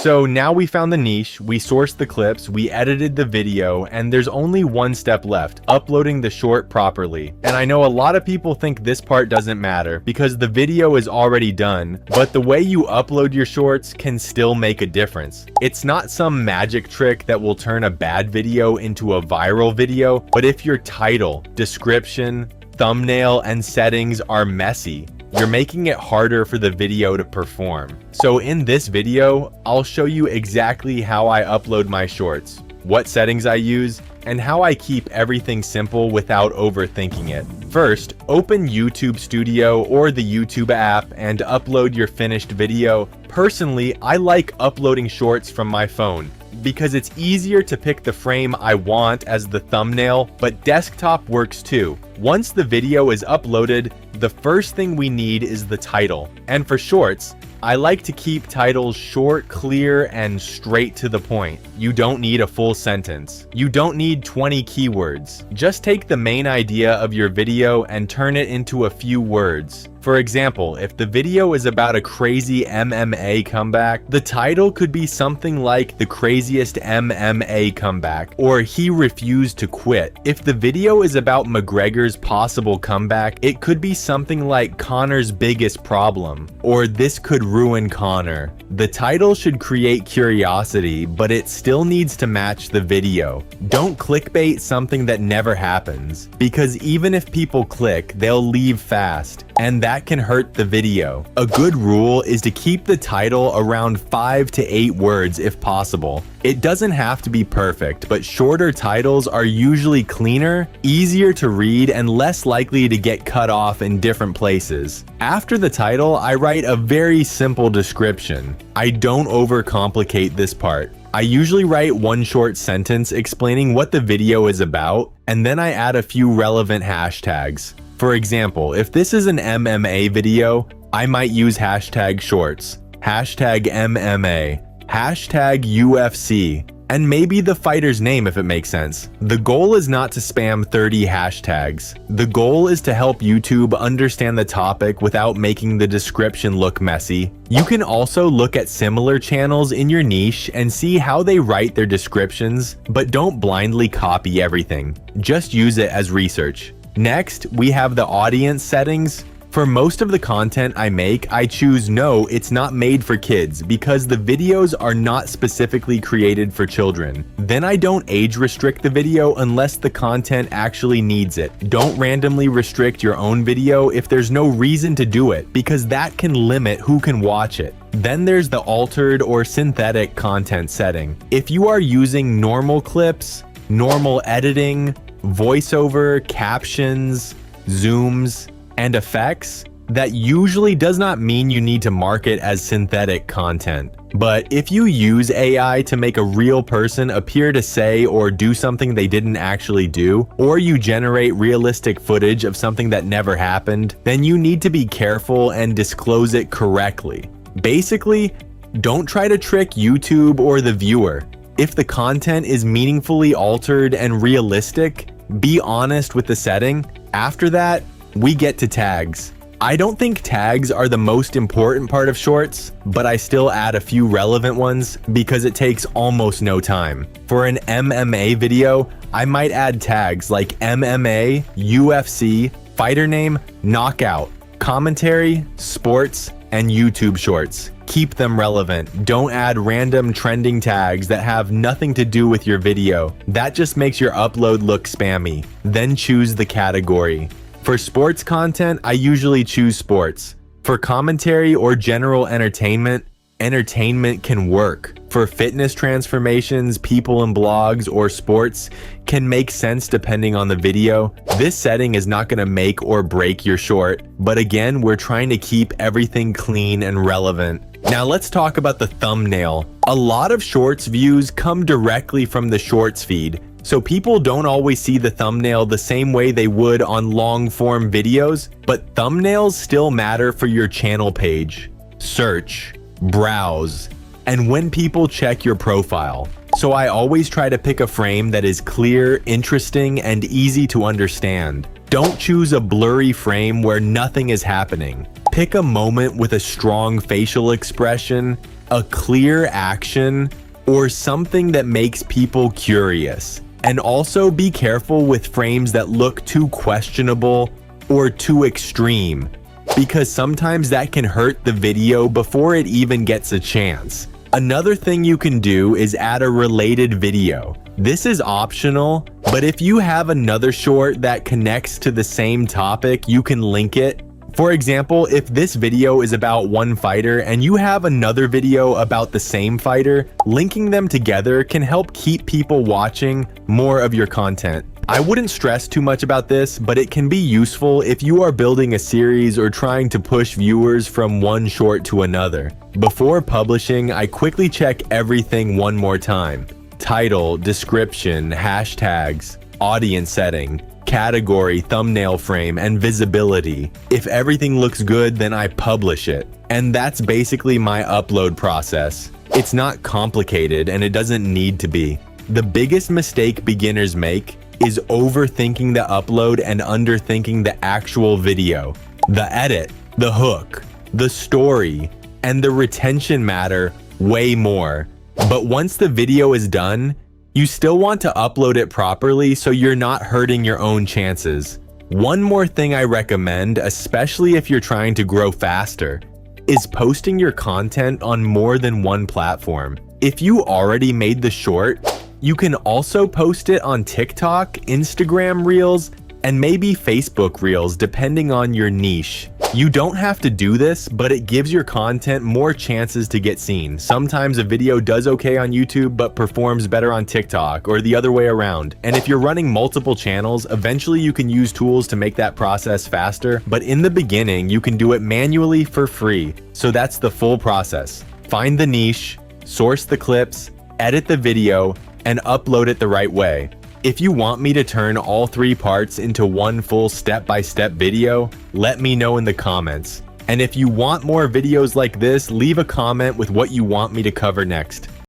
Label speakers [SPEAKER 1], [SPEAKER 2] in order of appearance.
[SPEAKER 1] So now we found the niche, we sourced the clips, we edited the video, and there's only one step left, uploading the short properly. And I know a lot of people think this part doesn't matter because the video is already done, but the way you upload your shorts can still make a difference. It's not some magic trick that will turn a bad video into a viral video, but if your title, description, thumbnail, and settings are messy, you're making it harder for the video to perform. So in this video, I'll show you exactly how I upload my shorts, what settings I use, and how I keep everything simple without overthinking it. First, open YouTube Studio or the YouTube app and upload your finished video. Personally, I like uploading shorts from my phone because it's easier to pick the frame I want as the thumbnail, but desktop works too. Once the video is uploaded, the first thing we need is the title. And for shorts, I like to keep titles short, clear, and straight to the point. You don't need a full sentence. You don't need 20 keywords. Just take the main idea of your video and turn it into a few words. For example, if the video is about a crazy MMA comeback, the title could be something like "The Craziest MMA Comeback" or "He Refused to Quit." If the video is about McGregor's possible comeback, it could be something like "Conor's Biggest Problem" or "This Could Ruin Conor." The title should create curiosity, but it still needs to match the video. Don't clickbait something that never happens, because even if people click, they'll leave fast, and that can hurt the video. A good rule is to keep the title around 5 to 8 words if possible. It doesn't have to be perfect, but shorter titles are usually cleaner, easier to read, and less likely to get cut off in different places. After the title, I write a very simple description. I don't overcomplicate this part. I usually write one short sentence explaining what the video is about, and then I add a few relevant hashtags. For example, if this is an MMA video, I might use hashtag shorts, hashtag MMA, hashtag UFC, and maybe the fighter's name if it makes sense. The goal is not to spam 30 hashtags. The goal is to help YouTube understand the topic without making the description look messy. You can also look at similar channels in your niche and see how they write their descriptions, but don't blindly copy everything. Just use it as research. Next, we have the audience settings. For most of the content I make, I choose no, it's not made for kids because the videos are not specifically created for children. Then I don't age restrict the video unless the content actually needs it. Don't randomly restrict your own video if there's no reason to do it, because that can limit who can watch it. Then there's the altered or synthetic content setting. If you are using normal clips, normal editing, voiceover, captions, zooms, and effects, that usually does not mean you need to mark it as synthetic content. But if you use AI to make a real person appear to say or do something they didn't actually do, or you generate realistic footage of something that never happened, then you need to be careful and disclose it correctly. Basically, don't try to trick YouTube or the viewer. If the content is meaningfully altered and realistic, be honest with the setting. After that, we get to tags. I don't think tags are the most important part of shorts, but I still add a few relevant ones because it takes almost no time. For an MMA video, I might add tags like MMA, UFC, fighter name, knockout, commentary, sports, and YouTube shorts. Keep them relevant. Don't add random trending tags that have nothing to do with your video. That just makes your upload look spammy. Then choose the category. For sports content, I usually choose sports. For commentary or general entertainment, entertainment can work. For fitness transformations, people in blogs, or sports can make sense depending on the video. This setting is not going to make or break your short, but again, we're trying to keep everything clean and relevant. Now let's talk about the thumbnail. A lot of shorts views come directly from the shorts feed, so people don't always see the thumbnail the same way they would on long form videos, but thumbnails still matter for your channel page, search, browse, and when people check your profile. So I always try to pick a frame that is clear, interesting, and easy to understand. Don't choose a blurry frame where nothing is happening. Pick a moment with a strong facial expression, a clear action, or something that makes people curious. And also be careful with frames that look too questionable or too extreme, because sometimes that can hurt the video before it even gets a chance. Another thing you can do is add a related video. This is optional, but if you have another short that connects to the same topic, you can link it. For example, if this video is about one fighter and you have another video about the same fighter, linking them together can help keep people watching more of your content. I wouldn't stress too much about this, but it can be useful if you are building a series or trying to push viewers from one short to another. Before publishing, I quickly check everything one more time. Title, description, hashtags, audience setting, category, thumbnail frame, and visibility. If everything looks good, then I publish it. And that's basically my upload process. It's not complicated and it doesn't need to be. The biggest mistake beginners make is overthinking the upload and underthinking the actual video. The edit, the hook, the story, and the retention matter way more. But once the video is done, you still want to upload it properly so you're not hurting your own chances. One more thing I recommend, especially if you're trying to grow faster, is posting your content on more than one platform. If you already made the short, you can also post it on TikTok, Instagram Reels, and maybe Facebook Reels depending on your niche. You don't have to do this, but it gives your content more chances to get seen. Sometimes a video does okay on YouTube but performs better on TikTok, or the other way around. And if you're running multiple channels, eventually you can use tools to make that process faster, but in the beginning you can do it manually for free. So that's the full process. Find the niche, source the clips, edit the video, and upload it the right way. If you want me to turn all 3 parts into one full step-by-step video, let me know in the comments. And if you want more videos like this, leave a comment with what you want me to cover next.